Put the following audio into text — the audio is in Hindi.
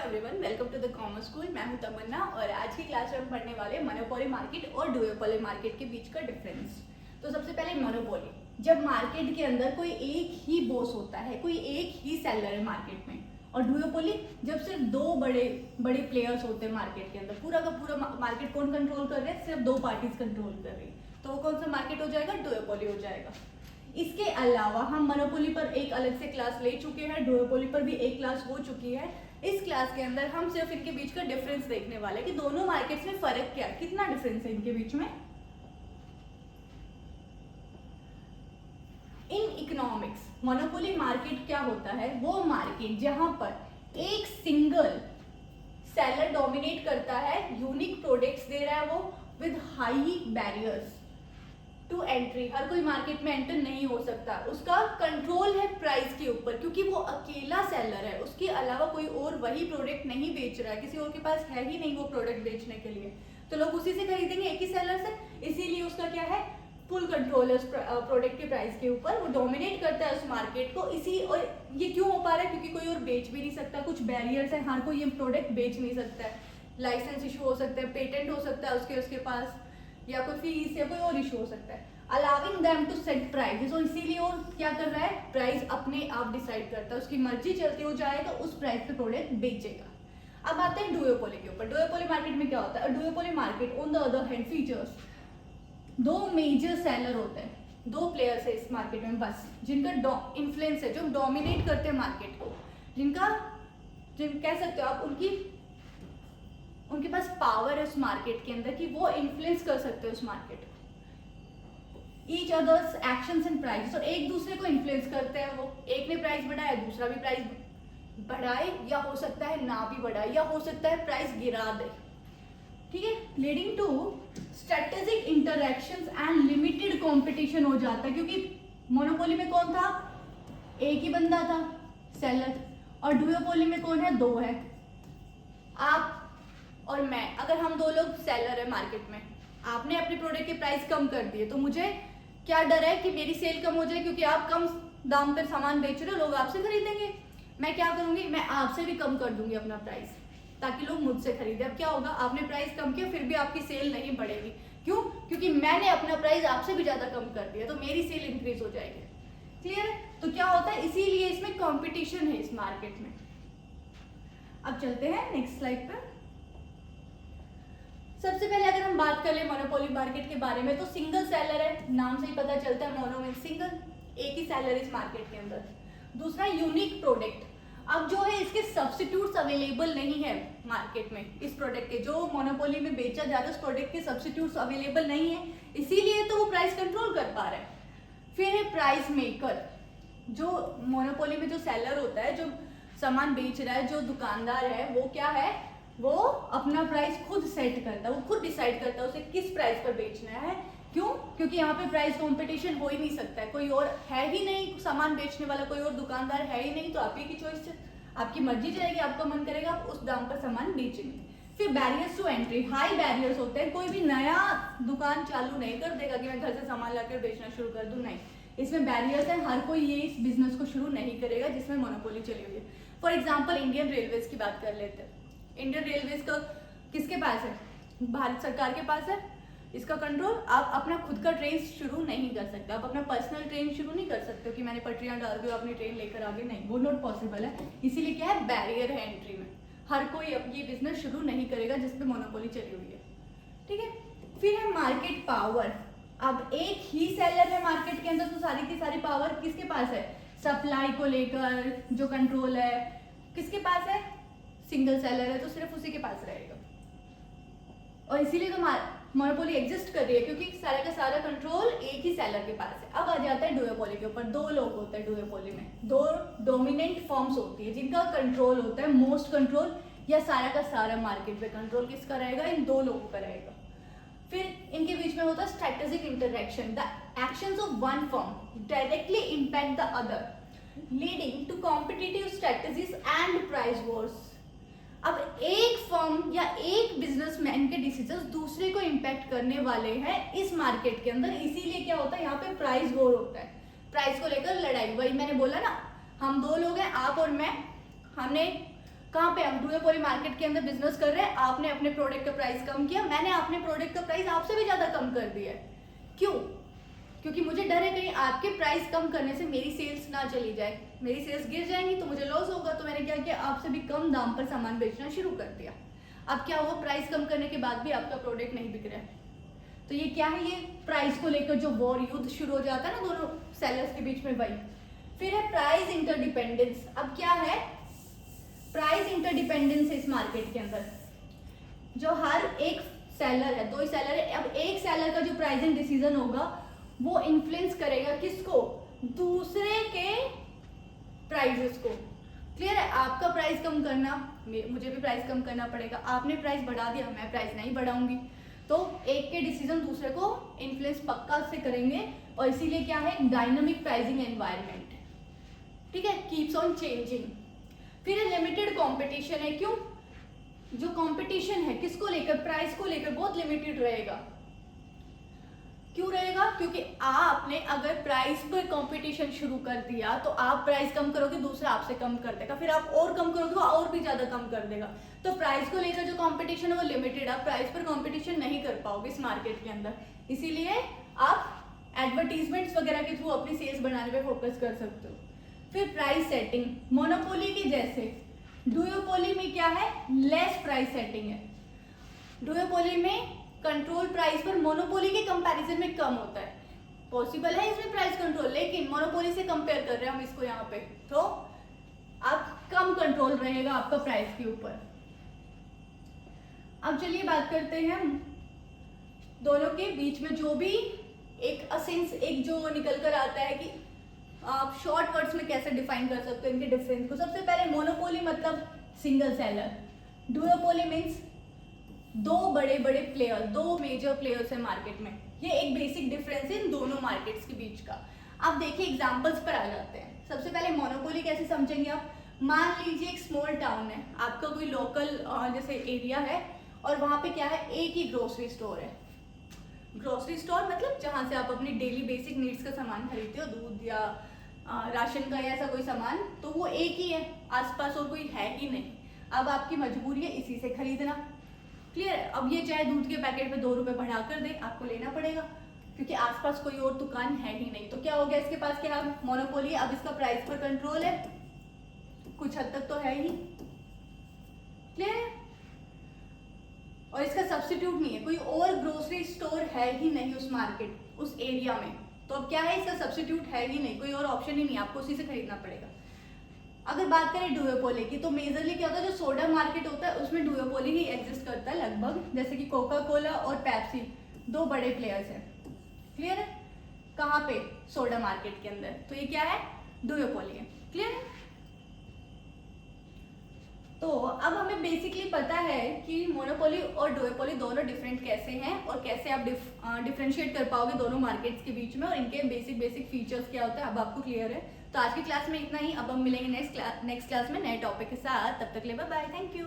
Everyone, welcome to the commerce school. मैं हूं तमन्ना और आज की क्लास में हम पढ़ने वाले मोनोपोली मार्केट और डुओपोली मार्केट के बीच का डिफरेंस। तो सबसे पहले मोनोपोली, जब मार्केट के अंदर कोई एक ही बॉस होता है, कोई एक ही सेलर है मार्केट में। और डुओपोली जब सिर्फ दो बड़े बड़े प्लेयर्स होते हैं मार्केट के अंदर, पूरा का पूरा मार्केट कौन कंट्रोल कर रहे हैं, सिर्फ दो पार्टीज कंट्रोल कर रही है, तो वो कौन सा मार्केट हो जाएगा, डुओपोली हो जाएगा। इसके अलावा हम मोनोपोली पर एक अलग से क्लास ले चुके हैं, डुओपोली पर भी एक क्लास हो चुकी है। इस क्लास के अंदर हम सिर्फ इनके बीच का डिफरेंस देखने वाले हैं कि दोनों मार्केट्स में फर्क क्या है, कितना डिफरेंस है इनके बीच में। इन इकोनॉमिक्स मोनोपोली मार्केट क्या होता है, वो मार्केट जहां पर एक सिंगल सेलर डोमिनेट करता है, यूनिक प्रोडक्ट्स दे रहा है वो with high barriers to entry. हर कोई मार्केट में एंटर नहीं हो सकता, उसका कंट्रोल है प्राइस के ऊपर, क्योंकि वो अकेला सेलर है, उसके अलावा कोई और वही प्रोडक्ट नहीं बेच रहा है, किसी और के पास है ही नहीं वो प्रोडक्ट बेचने के लिए, तो लोग उसी से खरीदेंगे, एक ही सेलर से। इसीलिए उसका क्या है, फुल कंट्रोल है उस प्रोडक्ट के प्राइस के ऊपर, वो डोमिनेट करता है उस मार्केट को। इसी और ये क्यों हो पा रहा है, क्योंकि कोई और बेच भी नहीं सकता, कुछ बैरियर्स हैं, हर कोई ये प्रोडक्ट बेच नहीं सकता है, लाइसेंस इशू हो सकता है, पेटेंट हो सकता है उसके पास, या कोई फीस या कोई और इशू हो सकता है, allowing them to set prices. और इसीलिए और क्या कर रहा है, प्राइस अपने आप डिसाइड करता है, उसकी मर्जी चलती हो जाएगा, उस प्राइस पे प्रोडक्ट बेचेगा। अब आते हैं डुओपोली के ऊपर। डुओपोली मार्केट में क्या होता है, duopoly market on the other hand features दो मेजर सेलर होते हैं, दो प्लेयर्स है इस मार्केट में बस, जिनका इन्फ्लुएंस है, जो डोमिनेट करते हैं मार्केट को, जिन कह सकते हो आप उनके पास पावर है उस मार्केट के अंदर कि वो इन्फ्लुएंस कर सकते हैं उस मार्केट को। Each others actions and price, और एक दूसरे को इन्फ्लुएंस करते हैं वो, एक ने प्राइस बढ़ाया दूसरा भी प्राइस बढ़ाए, या हो सकता है ना भी बढ़ाए, या हो सकता है प्राइस गिरा दे, ठीक है। Leading to strategic interactions and limited competition हो जाता है, क्योंकि मोनोपोली में कौन था, एक ही बंदा था सेलर, और डुओपोली में कौन है, दो है, आप और मैं। अगर हम दो लोग सेलर है मार्केट में, आपने अपने प्रोडक्ट के प्राइस कम कर दिए, तो मुझे क्या डर है कि मेरी सेल कम हो जाए, क्योंकि आप कम दाम पर सामान बेच रहे हो, लोग आपसे खरीदेंगे। मैं क्या करूंगी, मैं आपसे भी कम कर दूंगी अपना प्राइस, ताकि लोग मुझसे खरीदे। अब क्या होगा, आपने प्राइस कम किया फिर भी आपकी सेल नहीं बढ़ेगी, क्यों, क्योंकि मैंने अपना प्राइस आपसे भी ज्यादा कम कर दिया, तो मेरी सेल इंक्रीज हो जाएगी। क्लियर है, तो क्या होता है, इसीलिए इसमें कॉम्पिटिशन है इस मार्केट में। अब चलते हैं नेक्स्ट स्लाइड पर। सबसे पहले अगर हम बात कर ले मोनोपोली मार्केट के बारे में, तो सिंगल सेलर है, नाम से ही पता चलता है, मोनो मींस सिंगल, एक ही सेलर इस मार्केट के अंदर। दूसरा यूनिक प्रोडक्ट, अब जो है इसके सब्स्टिट्यूट्स अवेलेबल नहीं है मार्केट में, इस प्रोडक्ट के जो मोनोपोली में बेचा जा रहा है उस प्रोडक्ट के सब्स्टिट्यूट्स अवेलेबल नहीं है, इसीलिए तो वो प्राइस कंट्रोल कर पा रहा है। फिर है प्राइस मेकर, जो मोनोपोली में जो सेलर होता है, जो सामान बेच रहा है, जो दुकानदार है, वो क्या है, वो अपना प्राइस खुद सेट करता है, वो खुद डिसाइड करता है उसे किस प्राइस पर बेचना है। क्यों, क्योंकि यहाँ पे प्राइस कंपटीशन हो ही नहीं सकता है, कोई और है ही नहीं सामान बेचने वाला, कोई और दुकानदार है ही नहीं, तो आप ही की चॉइस से आपकी मर्जी चलेगी, आपका मन करेगा आप उस दाम पर सामान बेचेंगे। फिर barriers to entry, high barriers होते हैं, कोई भी नया दुकान चालू नहीं कर देगा कि मैं घर से सामान लाकर बेचना शुरू कर दूं, नहीं, इसमें बैरियर्स है, हर कोई ये इस बिजनेस को शुरू नहीं करेगा जिसमें मोनोपोली चली हुई है। फॉर एग्जाम्पल इंडियन रेलवेज की बात कर लेते हैं। इंडियन रेलवेज का किसके पास है, भारत सरकार के पास है इसका कंट्रोल। आप अपना खुद का ट्रेन शुरू नहीं कर सकते, आप अपना पर्सनल ट्रेन शुरू नहीं कर सकते कि मैंने पटरियां डाल दी अपनी ट्रेन लेकर आगे, नहीं, वो नॉट पॉसिबल है। इसीलिए क्या है, बैरियर है एंट्री में, हर कोई अब ये बिजनेस शुरू नहीं करेगा जिसपे मोनोपोली चली हुई है, ठीक है। फिर है मार्केट पावर, अब एक ही सेलर है मार्केट के अंदर, तो सारी की सारी पावर किसके पास है, सप्लाई को लेकर जो कंट्रोल है किसके पास है, सिंगल सेलर है तो सिर्फ उसी के पास रहेगा, और इसीलिए तो मोनोपोली एग्जिस्ट कर रही है, क्योंकि सारे का सारा कंट्रोल एक ही सेलर के पास है। अब आ जाता है डुओपोली के ऊपर, दो लोग होते हैं डुओपोली में, दो डोमिनेंट फर्म्स होती है जिनका कंट्रोल होता है, मोस्ट कंट्रोल या सारा का सारा मार्केट पे कंट्रोल किसका रहेगा, इन दो लोगों का रहेगा। फिर इनके बीच में होता है strategic interaction, the actions of one firm directly impact the other, leading to competitive strategies and price wars. अब एक फर्म या एक बिजनेसमैन के डिसीजंस दूसरे को इम्पैक्ट करने वाले हैं इस मार्केट के अंदर, इसीलिए क्या होता है, यहाँ पे प्राइस वॉर होता है, प्राइस को लेकर लड़ाई। वही मैंने बोला ना, हम दो लोग हैं, आप और मैं, हमने कहाँ पे हम डुओपोली मार्केट के अंदर बिजनेस कर रहे हैं, आपने अपने प्रोडक्ट का प्राइस कम किया, मैंने अपने प्रोडक्ट का प्राइस आपसे भी ज्यादा कम कर दिया है। क्यों? क्योंकि मुझे डर है कहीं आपके प्राइस कम करने से मेरी सेल्स ना चली जाए, मेरी सेल्स गिर जाएंगी तो मुझे लॉस होगा। तो मैंने क्या किया, आपसे भी कम दाम पर सामान बेचना शुरू कर दिया। अब क्या हुआ, प्राइस कम करने के बाद भी आपका प्रोडक्ट नहीं बिक रहा है। तो ये क्या है, ये प्राइस को लेकर जो वॉर, युद्ध शुरू हो जाता है ना दोनों सेलर्स के बीच में, वही। फिर है प्राइस इंटरडिपेंडेंस। अब क्या है, प्राइस इंटरडिपेंडेंस है इस मार्केट के अंदर। जो हर एक सेलर है, दो ही सेलर है, अब एक सेलर का जो प्राइसिंग डिसीजन होगा वो इन्फ्लुएंस करेगा किसको, दूसरे के प्राइसेस को। क्लियर है? आपका प्राइस कम करना, मुझे भी प्राइस कम करना पड़ेगा। आपने प्राइस बढ़ा दिया, मैं प्राइस नहीं बढ़ाऊंगी, तो एक के डिसीजन दूसरे को इन्फ्लुएंस पक्का से करेंगे। और इसीलिए क्या है, डायनामिक प्राइसिंग एनवायरनमेंट, ठीक है, कीप्स ऑन चेंजिंग। फिर लिमिटेड कंपटीशन है। क्यों? जो कंपटीशन है किसको लेकर, प्राइस को लेकर, बहुत लिमिटेड रहेगा। क्यों रहेगा? क्योंकि आपने अगर प्राइस पर कंपटीशन शुरू कर दिया तो आप प्राइस कम करोगे, दूसरा आपसे कम कर देगा, फिर आप और कम करोगे, वो और भी ज्यादा कम कर देगा। तो प्राइस को लेकर जो कंपटीशन है वो लिमिटेड, आप प्राइस पर कंपटीशन नहीं कर पाओगे इस मार्केट के अंदर। इसीलिए आप एडवर्टीजमेंट्स वगैरह के थ्रू अपनी सेल्स बढ़ाने पे फोकस कर सकते हो। फिर प्राइस सेटिंग, मोनोपोली के जैसे डुओपोली में क्या है, लेस प्राइस सेटिंग है। डुओपोली में कंट्रोल प्राइस पर मोनोपोली के कंपैरिजन में कम होता है। पॉसिबल है इसमें प्राइस कंट्रोल, लेकिन मोनोपोली से कंपेयर कर रहे हैं हम इसको यहाँ पे, तो आप कम कंट्रोल रहेगा आपका प्राइस के ऊपर। अब चलिए बात करते हैं दोनों के बीच में जो भी एक असेंस, एक जो निकल कर आता है कि आप शॉर्ट वर्ड्स में कैसे डिफाइन कर सकते हो इनके डिफरेंस को। सबसे पहले मोनोपोली मतलब सिंगल सेलर, डुओपोली मीन्स दो बड़े बड़े प्लेयर, दो मेजर प्लेयर्स है मार्केट में। ये एक बेसिक डिफरेंस है इन दोनों मार्केट्स के बीच का। आप देखिए एग्जांपल्स पर आ जाते हैं। सबसे पहले मोनोपोली कैसे समझेंगे आप, मान लीजिए एक स्मॉल टाउन है, आपका कोई लोकल जैसे एरिया है और वहाँ पे क्या है, एक ही ग्रोसरी स्टोर है। ग्रोसरी स्टोर मतलब जहाँ से आप अपनी डेली बेसिक नीड्स का सामान खरीदते हो, दूध या राशन का या ऐसा कोई सामान, तो वो एक ही है, आसपास और कोई है ही नहीं। अब आपकी मजबूरी है इसी से खरीदना। क्लियर है? अब ये चाहे दूध के पैकेट पे 2 रुपए बढ़ा कर दे, आपको लेना पड़ेगा क्योंकि आसपास कोई और दुकान है ही नहीं। तो क्या हो गया, इसके पास क्या है, मोनोपोली। अब इसका प्राइस पर कंट्रोल है, कुछ हद तक तो है ही। क्लियर है? और इसका सब्स्टिट्यूट नहीं है, कोई और ग्रोसरी स्टोर है ही नहीं उस मार्केट, उस एरिया में। तो अब क्या है, इसका सब्स्टिट्यूट है ही नहीं, कोई और ऑप्शन ही नहीं, आपको उसी से खरीदना पड़ेगा। अगर बात करें डुओपोली की, तो मेजरली क्या होता है, जो सोडा मार्केट होता है उसमें डुओपोली ही एग्जिस्ट करता है लगभग। जैसे कि कोका कोला और पेप्सी, दो बड़े प्लेयर्स हैं। क्लियर है? कहाँ पे, सोडा मार्केट के अंदर। तो ये क्या है, डुओपोली है। क्लियर है? तो अब हमें बेसिकली पता है कि मोनोपोली और डुओपोली दोनों डिफरेंट कैसे हैं और कैसे आप डिफरेंशिएट कर पाओगे दोनों मार्केट्स के बीच में, और इनके बेसिक फीचर्स क्या होता है, अब आपको क्लियर है। तो आज की क्लास में इतना ही। अब हम मिलेंगे नेक्स्ट क्लास में नए टॉपिक के साथ। तब तक ले बाय बाय, थैंक यू।